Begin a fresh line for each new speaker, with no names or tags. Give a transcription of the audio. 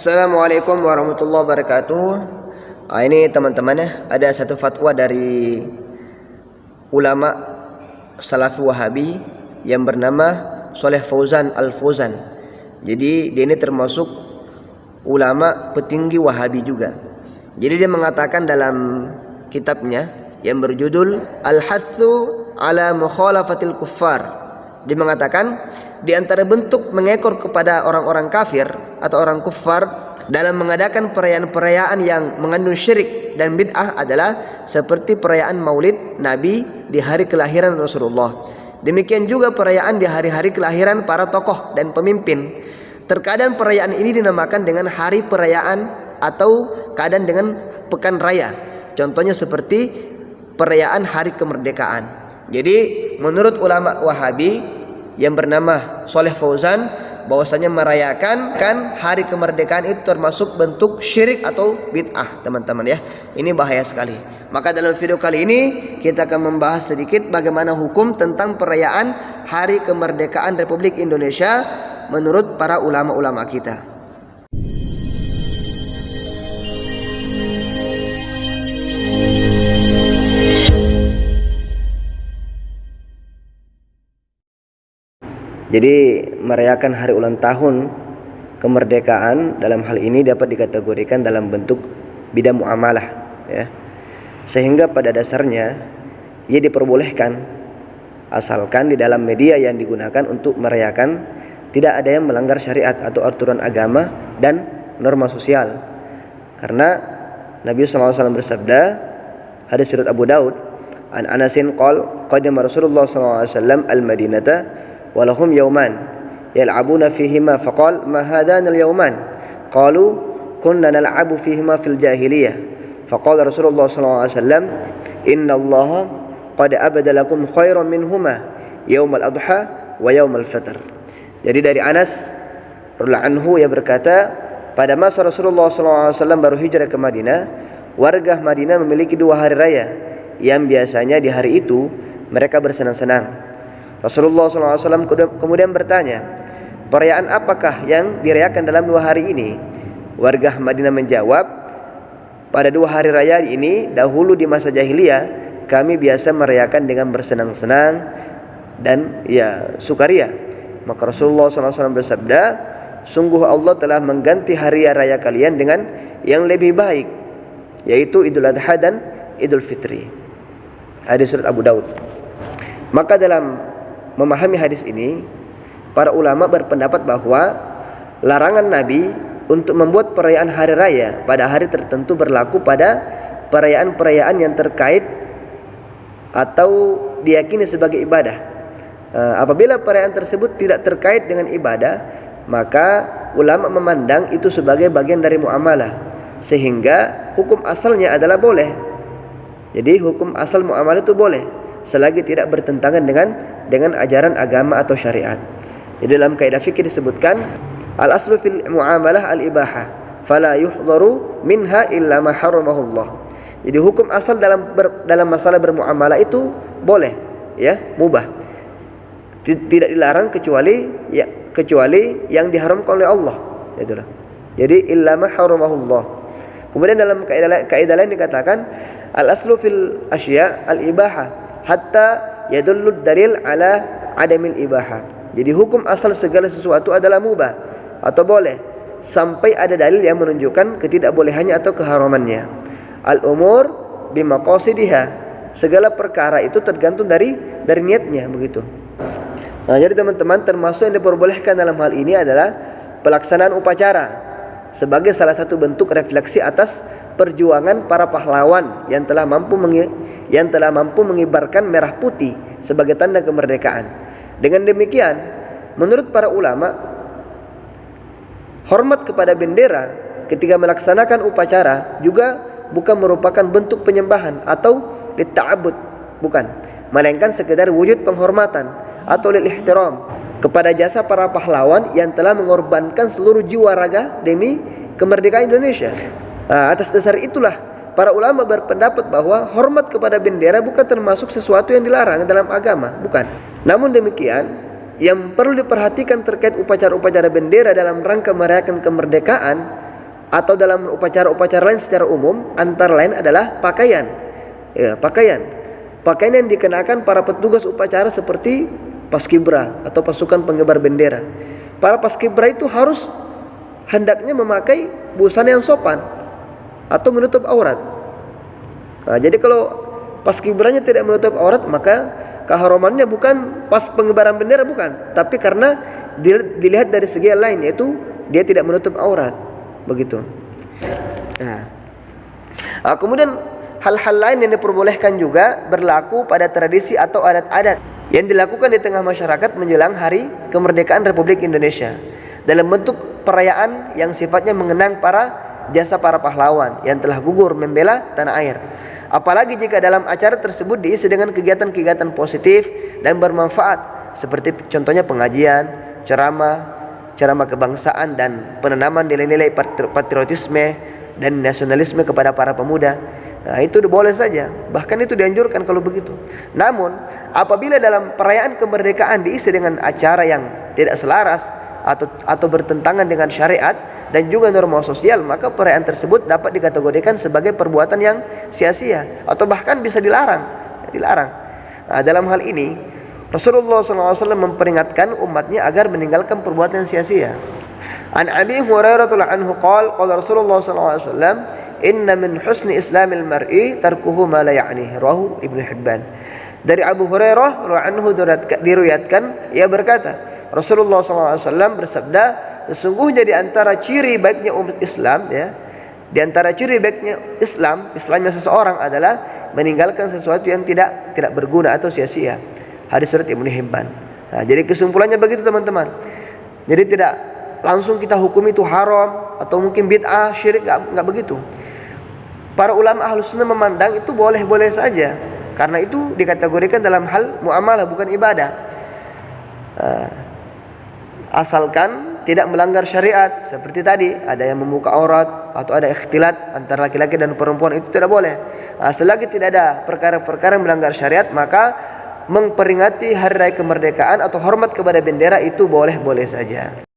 Assalamualaikum warahmatullahi wabarakatuh. Ini teman-teman ya, ada satu fatwa dari ulama Salafi Wahabi yang bernama Shaleh Fauzan Al-Fauzan. Jadi dia ini termasuk ulama petinggi Wahabi juga. Jadi dia mengatakan dalam kitabnya yang berjudul Al-Hathu ala Mukhalafatil Kuffar, dia mengatakan di antara bentuk mengekor kepada orang-orang kafir atau orang kufar dalam mengadakan perayaan-perayaan yang mengandung syirik dan bid'ah adalah seperti perayaan Maulid Nabi di hari kelahiran Rasulullah. Demikian juga perayaan di hari-hari kelahiran para tokoh dan pemimpin. Terkadang perayaan ini dinamakan dengan hari perayaan atau kadang dengan pekan raya. Contohnya seperti perayaan hari kemerdekaan. Jadi menurut ulama Wahabi yang bernama Shaleh Fauzan, bahwasanya merayakan hari kemerdekaan itu termasuk bentuk syirik atau bid'ah, teman-teman ya. Ini bahaya sekali. Maka dalam video kali ini kita akan membahas sedikit bagaimana hukum tentang perayaan hari kemerdekaan Republik Indonesia menurut para ulama-ulama kita. Jadi merayakan hari ulang tahun kemerdekaan dalam hal ini dapat dikategorikan dalam bentuk bid'ah muamalah ya. Sehingga pada dasarnya ia diperbolehkan asalkan di dalam media yang digunakan untuk merayakan tidak ada yang melanggar syariat atau aturan agama dan norma sosial. Karena Nabi SAW bersabda, hadis riwayat Abu Daud, an Anasin qol qadima Rasulullah SAW al-Madinata walahum yawman yal'abuna fihima faqal ma hadana al-yawman qalu kunna nal'abu fihima fil jahiliyah faqala Rasulullah sallallahu alaihi wasallam inna Allah qad abada lakum khairan minhuma yawmal adha wa yawmal fitr. Jadi dari Anas radhiyallahu anhu ia berkata, pada masa Rasulullah sallallahu alaihi wasallam baru hijrah ke Madinah, warga Madinah memiliki dua hari raya yang biasanya di hari itu mereka bersenang-senang. Rasulullah SAW kemudian bertanya, perayaan apakah yang dirayakan dalam dua hari ini? Warga Madinah menjawab, pada dua hari raya ini dahulu di masa jahiliyah kami biasa merayakan dengan bersenang-senang dan sukaria. Maka Rasulullah SAW bersabda, sungguh Allah telah mengganti hari raya kalian dengan yang lebih baik, yaitu Idul Adha dan Idul Fitri. Hadis riwayat Abu Daud. Maka dalam memahami hadis ini, para ulama berpendapat bahwa larangan Nabi untuk membuat perayaan hari raya pada hari tertentu berlaku pada perayaan-perayaan yang terkait atau diyakini sebagai ibadah. Apabila perayaan tersebut tidak terkait dengan ibadah, maka ulama memandang itu sebagai bagian dari muamalah, sehingga hukum asalnya adalah boleh. Jadi hukum asal muamalah itu boleh selagi tidak bertentangan dengan ajaran agama atau syariat. Jadi dalam kaidah fikih disebutkan al-aslu fil muamalah al-ibahah fala yuhdharu minha illa ma haramahullah. Jadi hukum asal dalam masalah bermuamalah itu boleh ya, mubah. Tidak dilarang kecuali yang diharamkan oleh Allah, itulah. Jadi illa ma haramahullah. Kemudian dalam kaidah lain dikatakan al-aslu fil asya al-ibahah hatta yadullu dalil ala adamil ibahah. Jadi hukum asal segala sesuatu adalah mubah atau boleh sampai ada dalil yang menunjukkan ketidakbolehannya atau keharamannya. Al-umur bimaqasidiha, segala perkara itu tergantung dari niatnya, begitu. Nah, jadi teman-teman, termasuk yang diperbolehkan dalam hal ini adalah pelaksanaan upacara sebagai salah satu bentuk refleksi atas perjuangan para pahlawan yang telah mampu mengibarkan merah putih sebagai tanda kemerdekaan. Dengan demikian, menurut para ulama, hormat kepada bendera ketika melaksanakan upacara juga bukan merupakan bentuk penyembahan atau litta'abud, bukan, melainkan sekedar wujud penghormatan atau lil ihtiram kepada jasa para pahlawan yang telah mengorbankan seluruh jiwa raga demi kemerdekaan Indonesia. Atas dasar itulah para ulama berpendapat bahwa hormat kepada bendera bukan termasuk sesuatu yang dilarang dalam agama, bukan. Namun demikian, yang perlu diperhatikan terkait upacara-upacara bendera dalam rangka merayakan kemerdekaan atau dalam upacara-upacara lain secara umum, antara lain adalah pakaian. Ya, pakaian yang dikenakan para petugas upacara seperti paskibra atau pasukan pengibar bendera. Para paskibra itu harus hendaknya memakai busana yang sopan atau menutup aurat. Nah, jadi kalau paskibranya tidak menutup aurat, maka keharumannya bukan pas pengibaran bendera, bukan, tapi karena dilihat dari segi yang lain, yaitu dia tidak menutup aurat, begitu. Kemudian hal-hal lain yang diperbolehkan juga berlaku pada tradisi atau adat-adat yang dilakukan di tengah masyarakat menjelang hari kemerdekaan Republik Indonesia dalam bentuk perayaan yang sifatnya mengenang jasa para pahlawan yang telah gugur membela tanah air. Apalagi jika dalam acara tersebut diisi dengan kegiatan-kegiatan positif dan bermanfaat, seperti contohnya pengajian, ceramah kebangsaan dan penanaman nilai-nilai patriotisme dan nasionalisme kepada para pemuda. Nah, itu boleh saja, bahkan itu dianjurkan kalau begitu. Namun, apabila dalam perayaan kemerdekaan diisi dengan acara yang tidak selaras atau bertentangan dengan syariat dan juga norma sosial, maka perayaan tersebut dapat dikategorikan sebagai perbuatan yang sia-sia atau bahkan bisa dilarang. Nah, dalam hal ini Rasulullah SAW memperingatkan umatnya agar meninggalkan perbuatan sia-sia. An Abi Hurairah anhu qala Rasulullah SAW, inna min husni islamil mar'i tarkuhu ma la ya'nihi, rawahu Ibnu Hibban. Dari Abu Hurairah anhu diriwayatkan, ia berkata, Rasulullah SAW bersabda, sesungguhnya di antara ciri baiknya umat Islam, ya, di antara ciri baiknya Islamnya seseorang adalah meninggalkan sesuatu yang tidak berguna atau sia-sia. Hadis riwayat Ibnu Hibban. Nah, jadi kesimpulannya begitu teman-teman. Jadi tidak langsung kita hukum itu haram atau mungkin bid'ah, syirik, enggak begitu. Para ulama Ahlus Sunnah memandang itu boleh-boleh saja, karena itu dikategorikan dalam hal muamalah, bukan ibadah. Asalkan tidak melanggar syariat, seperti tadi ada yang membuka aurat atau ada ikhtilat antara laki-laki dan perempuan, itu tidak boleh. Selagi tidak ada perkara-perkara yang melanggar syariat, maka memperingati hari raya kemerdekaan atau hormat kepada bendera itu boleh-boleh saja.